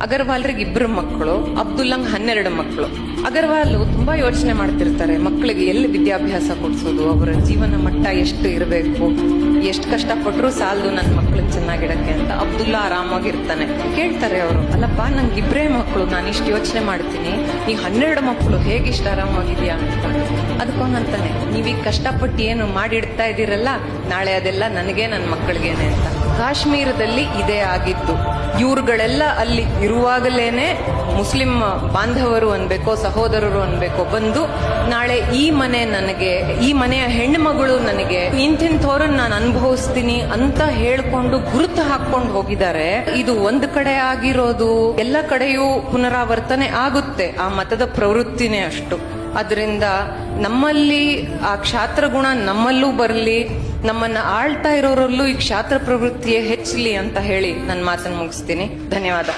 ಅಗರ್ವಾಲ್ರಿಗೆ 2 ಮಕ್ಕಳು, ಅಬ್ದುಲ್ಲಂಗ್ 12 ಮಕ್ಕಳು. ಅಗರ್ವಾಲ್ ತುಂಬಾ ಯೋಚನೆ ಮಾಡ್ತಿರ್ತಾರೆ, ಮಕ್ಕಳಿಗೆ ಎಲ್ಲಿ ವಿದ್ಯಾಭ್ಯಾಸ ಕೊಡ್ಸೋದು, ಅವರ ಜೀವನ ಮಟ್ಟ ಎಷ್ಟು ಇರಬೇಕು, ಎಷ್ಟು ಕಷ್ಟಪಟ್ಟರು ಸಾಲದು ನನ್ನ ಮಕ್ಕಳನ್ನ ಚೆನ್ನಾಗಿಡಕ್ಕೆ ಅಂತ. ಅಬ್ದುಲ್ಲಾ ಆರಾಮಾಗಿರ್ತಾನೆ. ಕೇಳ್ತಾರೆ ಅವರು, ಅಲ್ಲಪ್ಪ ನಂಗೆ 2 ಮಕ್ಕಳು, ನಾನು ಇಷ್ಟು ಯೋಚನೆ ಮಾಡ್ತೀನಿ, ಈ 12 ಮಕ್ಕಳು ಹೇಗಿಷ್ಟು ಆರಾಮಾಗಿದ್ಯಾ ಅಂತ. ಅದಕ್ಕೊಂದಂತಾನೆ, ನೀವೀಗ ಕಷ್ಟಪಟ್ಟು ಏನು ಮಾಡಿಡ್ತಾ ಇದ್ದೀರಲ್ಲ, ನಾಳೆ ಅದೆಲ್ಲ ನನಗೆ ನನ್ನ ಮಕ್ಕಳಿಗೇನೆ ಅಂತ. ಕಾಶ್ಮೀರದಲ್ಲಿ ಇದೇ ಆಗಿದ್ದು. ಇವ್ರುಗಳೆಲ್ಲ ಅಲ್ಲಿ ಇರುವಾಗಲೇನೆ ಮುಸ್ಲಿಂ ಬಾಂಧವರು ಅನ್ಬೇಕೋ ಸಹೋದರರು ಅನ್ಬೇಕೋ ಬಂದು, ನಾಳೆ ಈ ಮನೆ ನನಗೆ, ಈ ಮನೆಯ ಹೆಣ್ಮಗಳು ನನಗೆ, ಇಂಥವ್ರನ್ನ ನಾನು ಅನುಭವಿಸ್ತೀನಿ ಅಂತ ಹೇಳ್ಕೊಂಡು ಗುರುತು ಹಾಕೊಂಡು ಹೋಗಿದ್ದಾರೆ. ಇದು ಒಂದು ಕಡೆ ಆಗಿರೋದು, ಎಲ್ಲ ಕಡೆಯೂ ಪುನರಾವರ್ತನೆ ಆಗುತ್ತೆ. ಆ ಮತದ ಪ್ರವೃತ್ತಿನೇ ಅಷ್ಟು. ಅದರಿಂದ ನಮ್ಮಲ್ಲಿ ಆ ಕ್ಷಾತ್ರ ಗುಣ ನಮ್ಮಲ್ಲೂ ಬರಲಿ, ನಮ್ಮನ್ನ ಆಳ್ತಾ ಇರೋರಲ್ಲೂ ಈ ಕ್ಷಾತ್ರ ಪ್ರವೃತ್ತಿಯೇ ಹೆಚ್ಚಲಿ ಅಂತ ಹೇಳಿ ನನ್ನ ಮಾತನ್ನು ಮುಗಿಸ್ತೀನಿ. ಧನ್ಯವಾದ.